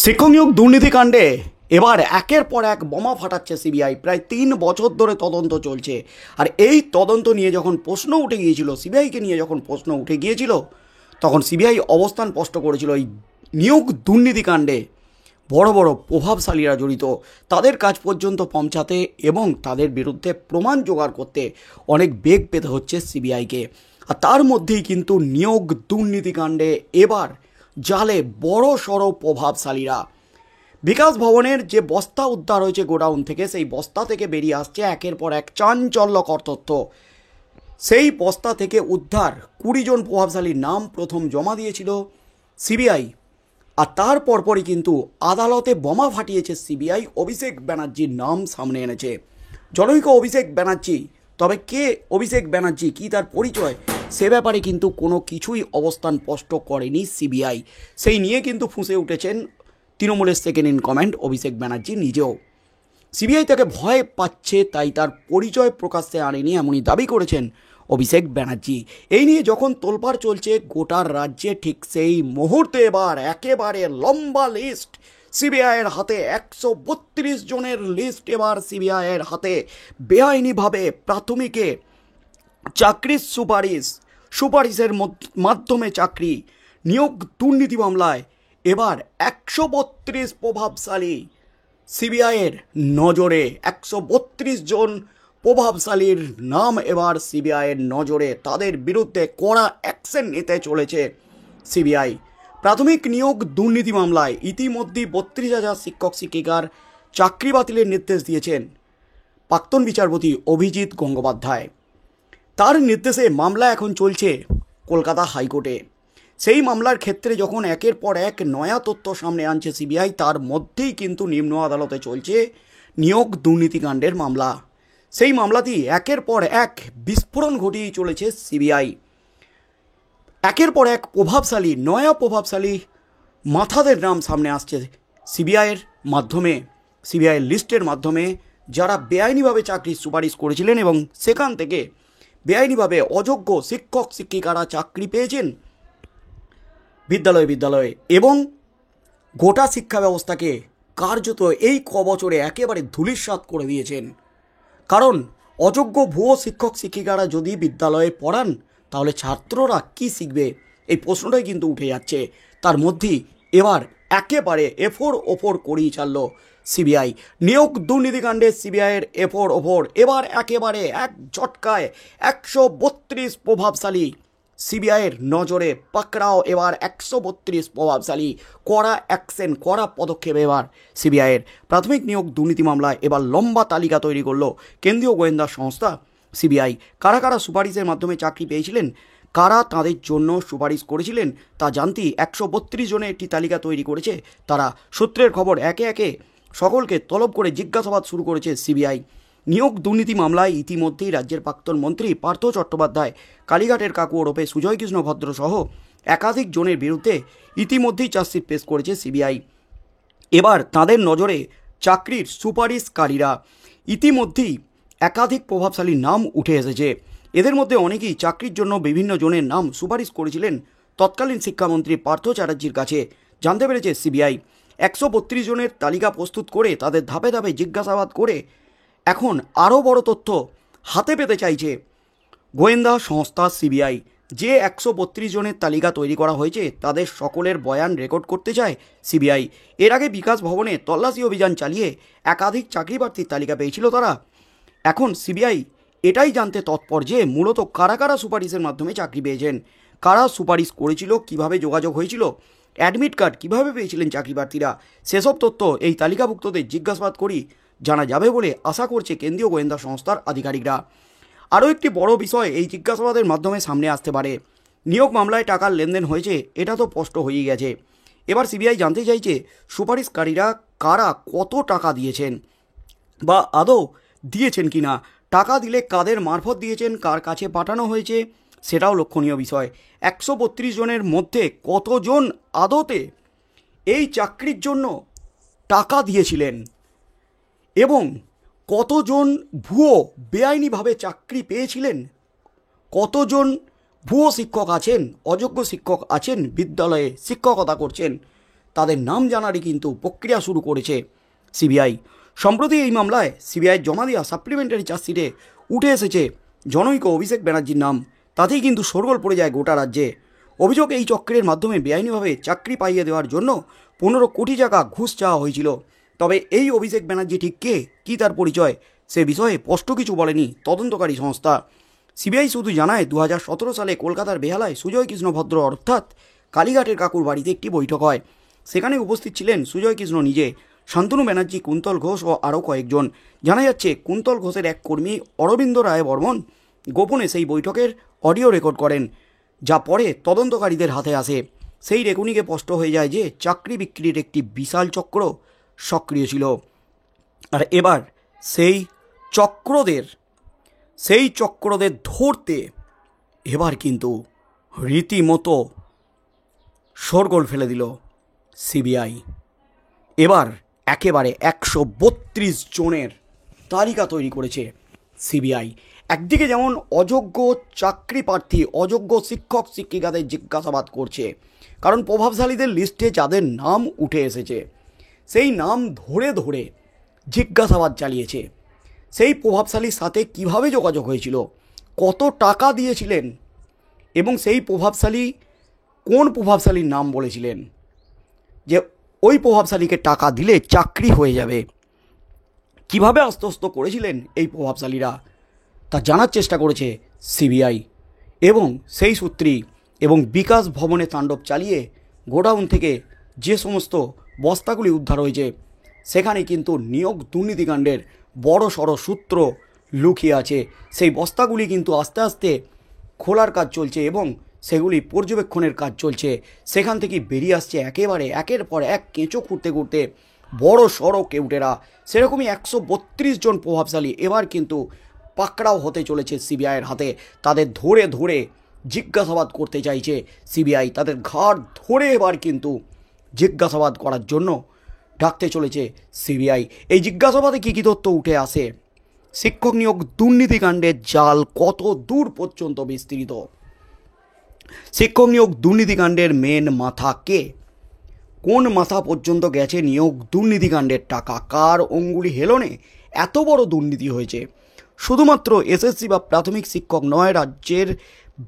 শিক্ষক নিয়োগ দুর্নীতিকাণ্ডে এবার একের পর এক বোমা ফাটাচ্ছে সিবিআই। প্রায় 3 বছর ধরে তদন্ত চলছে। আর এই তদন্ত নিয়ে যখন প্রশ্ন উঠে গিয়েছিল, সিবিআইকে নিয়ে যখন প্রশ্ন উঠে গিয়েছিল, তখন সিবিআই অবস্থান স্পষ্ট করেছিল এই নিয়োগ দুর্নীতিকাণ্ডে বড় বড় প্রভাবশালীরা জড়িত, তাদের কাজ পর্যন্ত পৌঁছাতে এবং তাদের বিরুদ্ধে প্রমাণ জোগাড় করতে অনেক বেগ পেতে হচ্ছে সিবিআইকে। আর তার মধ্যেই কিন্তু নিয়োগ দুর্নীতিকাণ্ডে এবার জালে বড় সড়ো প্রভাবশালীরা। বিকাশ ভবনের যে বস্তা উদ্ধার হয়েছে গোডাউন থেকে, সেই বস্তা থেকে বেরিয়ে আসছে একের পর এক চাঞ্চল্যকর তথ্য। সেই বস্তা থেকে উদ্ধার 20 জন প্রভাবশালীর নাম প্রথম জমা দিয়েছিল সিবিআই। আর তার পরপরই কিন্তু আদালতে বোমা ফাটিয়েছে সিবিআই, অভিষেক ব্যানার্জির নাম সামনে এনেছে। জনৈক অভিষেক ব্যানার্জি, তবে কে অভিষেক ব্যানার্জি, কী তার পরিচয়, সে ব্যাপারে কিন্তু কোনো কিছুই অবস্থান স্পষ্ট করেনি সিবিআই। সেই নিয়ে কিন্তু ফুঁসে উঠেছেন তৃণমূলের second in command Abhishek Banerjee নিজেও। সিবিআই তাকে ভয় পাচ্ছে, তাই তার পরিচয় প্রকাশ্যে আনেনি, এমনই দাবি করেছেন অভিষেক ব্যানার্জি। এই নিয়ে যখন তোলপাড় চলছে গোটার রাজ্যে, ঠিক সেই মুহূর্তে এবার একেবারে লম্বা লিস্ট সিবিআইয়ের হাতে। 132 জনের লিস্ট এবার সিবিআইয়ের হাতে। বেআইনিভাবে প্রাথমিকে চাকরির সুপারিশের মাধ্যমে চাকরি, নিয়োগ দুর্নীতি মামলায় এবার 132 প্রভাবশালী সিবিআইয়ের নজরে। 132 জন প্রভাবশালীর নাম এবার সিবিআইয়ের নজরে। তাদের বিরুদ্ধে কড়া অ্যাকশন নিতে চলেছে সিবিআই। প্রাথমিক নিয়োগ দুর্নীতি মামলায় ইতিমধ্যেই 32,000 শিক্ষক শিক্ষিকার চাকরি বাতিলের নির্দেশ দিয়েছেন প্রাক্তন বিচারপতি অভিজিৎ গঙ্গোপাধ্যায়। তার নির্দেশে মামলা এখন চলছে কলকাতা হাইকোর্টে। সেই মামলার ক্ষেত্রে যখন একের পর এক নয়া তথ্য সামনে আনছে সিবিআই, তার মধ্যেই কিন্তু নিম্ন আদালতে চলছে নিয়োগ দুর্নীতিকাণ্ডের মামলা। সেই মামলাটি একের পর এক বিস্ফোরণ ঘটিয়ে চলেছে সিবিআই। একের পর এক প্রভাবশালী, নয়া প্রভাবশালী মাথাদের নাম সামনে আসছে সিবিআইয়ের মাধ্যমে, সিবিআইয়ের লিস্টের মাধ্যমে, যারা বেআইনিভাবে চাকরির সুপারিশ করেছিলেন এবং সেখান থেকে বেআইনিভাবে অযোগ্য শিক্ষক শিক্ষিকারা চাকরি পেয়েছেন বিদ্যালয়ে এবং গোটা শিক্ষা ব্যবস্থাকে কার্যত এই কবছরে একেবারে ধূলিসাৎ করে দিয়েছেন। কারণ অযোগ্য ভুয়ো শিক্ষক শিক্ষিকারা যদি বিদ্যালয়ে পড়ান, তাহলে ছাত্ররা কি শিখবে, এই প্রশ্নটাই কিন্তু উঠে যাচ্ছে। তার মধ্যেই এবার একেবারে এফোর ওফোর করেই ছাড়ল সিবিআই। নিয়োগ দুর্নীতিকাণ্ডে সিবিআইয়ের এফোর ওফোর এবার একেবারে এক ঝটকায় 132 প্রভাবশালী সিবিআইয়ের নজরে পাকড়াও। এবার 132 প্রভাবশালী, কড়া অ্যাকশন, কড়া পদক্ষেপ এবার সিবিআইয়ের। প্রাথমিক নিয়োগ দুর্নীতি মামলায় এবার লম্বা তালিকা তৈরি করল কেন্দ্রীয় গোয়েন্দা সংস্থা সিবিআই। কারা কারা সুপারিশের মাধ্যমে চাকরি পেয়েছিলেন, কারা তাদের জন্য সুপারিশ করেছিলেন, তা জানতে 132 জনের একটি তালিকা তৈরি করেছে তারা। সূত্রের খবর, একে একে সকলকে তলব করে জিজ্ঞাসাবাদ শুরু করেছে সিবিআই। নিয়োগ দুর্নীতি মামলায় ইতিমধ্যেই রাজ্যের প্রাক্তন মন্ত্রী পার্থ চট্টোপাধ্যায়, কালীঘাটের কাকু ওরফে সুজয় কৃষ্ণ ভদ্র সহ একাধিক জনের বিরুদ্ধে ইতিমধ্যেই চার্জশিট পেশ করেছে সিবিআই। এবার তাদের নজরে চাকরির সুপারিশকারীরা। ইতিমধ্যেই একাধিক প্রভাবশালীর নাম উঠে এসেছে। এদের মধ্যে অনেকেই চাকরির জন্য বিভিন্ন জনের নাম সুপারিশ করেছিলেন তৎকালীন শিক্ষামন্ত্রী পার্থ চ্যাটার্জির কাছে। জানতে পেরেছে সিবিআই 132 জনের তালিকা প্রস্তুত করে তাদের ধাপে ধাপে জিজ্ঞাসাবাদ করে এখন আরও বড় তথ্য হাতে পেতে চাইছে গোয়েন্দা সংস্থা সিবিআই। যে 132 জনের তালিকা তৈরি করা হয়েছে, তাদের সকলের বয়ান রেকর্ড করতে চায় সিবিআই। এর আগে বিকাশ ভবনে তল্লাশি অভিযান চালিয়ে একাধিক চাকরি প্রার্থীর তালিকা পেয়েছিল তারা। এখন সিবিআই এটাই জানতে তৎপর যে মূলত কারা কারা সুপারিশের মাধ্যমে চাকরি পেয়েছেন, কারা সুপারিশ করেছিল, কিভাবে যোগাযোগ হয়েছিল, অ্যাডমিট কার্ড কীভাবে পেয়েছিলেন চাকরি প্রার্থীরা। সেসব তথ্য এই তালিকাভুক্তদের জিজ্ঞাসাবাদ করি জানা যাবে বলে আশা করছে কেন্দ্রীয় গোয়েন্দা সংস্থার আধিকারিকরা। আরও একটি বড় বিষয় এই জিজ্ঞাসাবাদের মাধ্যমে সামনে আসতে পারে। নিয়োগ মামলায় টাকার লেনদেন হয়েছে, এটা তো স্পষ্ট হয়েই গেছে। এবার সিবিআই জানতে চাইছে সুপারিশকারীরা কারা কত টাকা দিয়েছেন বা আদৌ দিয়েছেন কিনা, টাকা দিলে কাদের মারফত দিয়েছেন, কার কাছে পাঠানো হয়েছে, সেটাও লক্ষণীয় বিষয়। 132 জনের মধ্যে কতজন আদতে এই চাকরির জন্য টাকা দিয়েছিলেন এবং কতজন ভুয়ো বেআইনিভাবে চাকরি পেয়েছিলেন, কতজন ভুয়ো শিক্ষক আছেন, অযোগ্য শিক্ষক আছেন, বিদ্যালয়ে শিক্ষকতা করছেন, তাদের নাম জানারই কিন্তু প্রক্রিয়া শুরু করেছে সিবিআই। সম্প্রতি এই মামলায় সিবিআই জমা দেওয়া সাপ্লিমেন্টারি চার্জশিটে উঠে এসেছে জনৈক অভিষেক ব্যানার্জির নাম। তাতেই কিন্তু শোরগোল পড়ে যায় গোটা রাজ্যে। অভিযোগ, এই চক্রের মাধ্যমে বেআইনিভাবে চাকরি পাইয়ে দেওয়ার জন্য 15 কোটি টাকা ঘুষ চাওয়া হয়েছিল। তবে এই অভিষেক ব্যানার্জি ঠিক কে, কী তার পরিচয়, সে বিষয়ে স্পষ্ট কিছু বলেনি তদন্তকারী সংস্থা। সিবিআই শুধু জানায় 2017 সালে কলকাতার বেহালায় সুজয় কৃষ্ণ ভদ্র অর্থাৎ কালীঘাটের কাকুর বাড়িতে একটি বৈঠক হয়। সেখানে উপস্থিত ছিলেন সুজয় কৃষ্ণ নিজে, শান্তনু ব্যানার্জি, কুন্তল ঘোষ ও আরও কয়েকজন। জানা যাচ্ছে কুন্তল ঘোষের এক কর্মী অরবিন্দ রায় বর্মন গোপনে সেই বৈঠকের অডিও রেকর্ড করেন, যা পরে তদন্তকারীদের হাতে আসে। সেই রেকর্ডিংয়ে স্পষ্ট হয়ে যায় যে চাকরি বিক্রির একটি বিশাল চক্র সক্রিয় ছিল। আর এবার সেই চক্রদের ধরতে এবার কিন্তু রীতিমতো শোরগোল ফেলে দিল সিবিআই। এবার একেবারে 132 জনের তালিকা তৈরি করেছে সিবিআই। একদিকে যেমন অযোগ্য চাকরি প্রার্থী, অযোগ্য শিক্ষক শিক্ষিকাদের জিজ্ঞাসাবাদ করছে, কারণ প্রভাবশালীদের লিস্টে যাদের নাম উঠে এসেছে সেই নাম ধরে ধরে জিজ্ঞাসাবাদ চালিয়েছে। সেই প্রভাবশালীর সাথে কিভাবে যোগাযোগ হয়েছিল, কত টাকা দিয়েছিলেন, এবং সেই প্রভাবশালী কোন প্রভাবশালীর নাম বলেছিলেন যে ওই প্রভাবশালীকে টাকা দিলে চাকরি হয়ে যাবে, কিভাবে আশ্বস্ত করেছিলেন এই প্রভাবশালীরা, তা জানার চেষ্টা করেছে সিবিআই। এবং সেই সূত্রেই এবং বিকাশ ভবনে তাণ্ডব চালিয়ে গোডাউন থেকে যে সমস্ত বস্তাগুলি উদ্ধার হয়েছে সেখানে কিন্তু নিয়োগ দুর্নীতিকাণ্ডের বড় সড় সূত্র লুকিয়ে আছে। সেই বস্তাগুলি কিন্তু আস্তে আস্তে খোলার কাজ চলছে এবং সেগুলি পর্যবেক্ষণের কাজ চলছে। সেখান থেকে বেরিয়ে আসছে একেবারে একের পর এক কেঁচো খুঁড়তে খুঁড়তে বড় সড়ো কেউটেরা। সেরকমই 132 জন প্রভাবশালী এবার কিন্তু পাকড়াও হতে চলেছে সিবিআইয়ের হাতে। তাদের ধরে ধরে জিজ্ঞাসাবাদ করতে চাইছে সিবিআই, তাদের ঘাড় ধরে এবার কিন্তু জিজ্ঞাসাবাদ করার জন্য ডাকতে চলেছে সিবিআই। এই জিজ্ঞাসাবাদে কী কী তথ্য উঠে আসে, শিক্ষক নিয়োগ দুর্নীতিকাণ্ডের জাল কত দূর পর্যন্ত বিস্তৃত, শিক্ষক নিয়োগ দুর্নীতিকাণ্ডের মেন মাথা কে, কোন মাথা পর্যন্ত গেছে নিয়োগ দুর্নীতিকাণ্ডের টাকা, কার অঙ্গুলি হেলনে এত বড় দুর্নীতি হয়েছে। শুধুমাত্র এসএসসি বা প্রাথমিক শিক্ষক নয়, রাজ্যের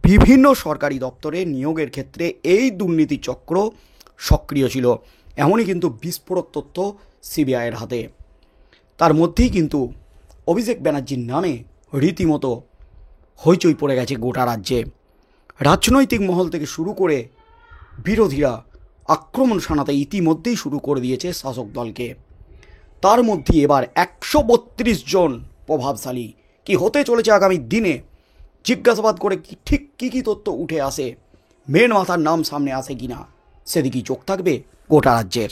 বিভিন্ন সরকারি দপ্তরে নিয়োগের ক্ষেত্রে এই দুর্নীতি চক্র সক্রিয় ছিল, এমনই কিন্তু বিস্ফোরক তথ্য সিবিআইয়ের হাতে। তার মধ্যেই কিন্তু অভিষেক ব্যানার্জির নামে রীতিমতো হইচই পড়ে গেছে গোটা রাজ্যে। রাজনৈতিক মহল থেকে শুরু করে বিরোধীরা আক্রমণ শানাতে ইতিমধ্যেই শুরু করে দিয়েছে শাসক দলকে। তার মধ্যে এবার 132 জন প্রভাবশালী কি হতে চলেছে আগামী দিনে, জিজ্ঞাসাবাদ করে ঠিক কী কী তথ্য উঠে আসে, মেন মাথার নাম সামনে আসে কিনা, সেদিকেই চোখ থাকবে গোটা রাজ্যের।